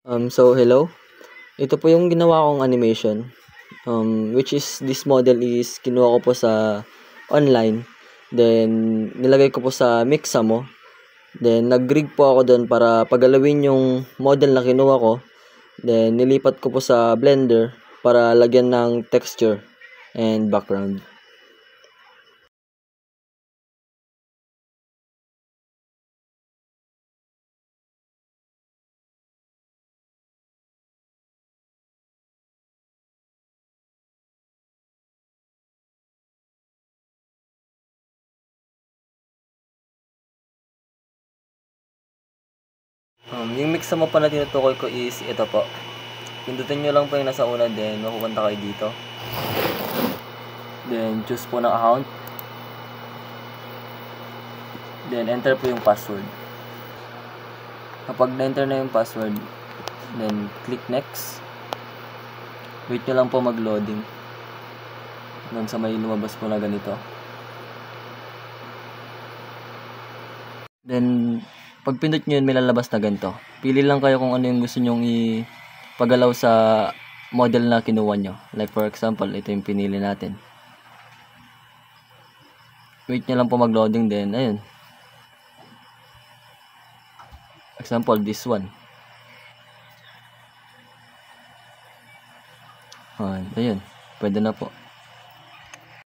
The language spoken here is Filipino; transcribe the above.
Hello. Ito po yung ginawa kong animation. Which is this model is kinuha ko po sa online. Then nilagay ko po sa Mixamo. Then nag-rig po ako doon para pagalawin yung model na kinuha ko. Then nilipat ko po sa Blender para lagyan ng texture and background. Yung Mixamo pa na tinutukoy ko is ito po. Pindutin nyo lang po yung nasa una, then mapupunta kayo dito. Then choose po ng account. Then enter po yung password. Kapag na-enter na yung password, then click next. Wait nyo lang po mag-loading. Hanggang sa may lumabas po na ganito. Then pag pindot nyo yun, may lalabas na ganito. Pili lang kayo kung ano yung gusto nyong ipagalaw sa model na kinuha nyo. Like for example, ito yung pinili natin. Wait nyo lang po mag-loading, then ayun. Example, this one. Ayun, pwede na po.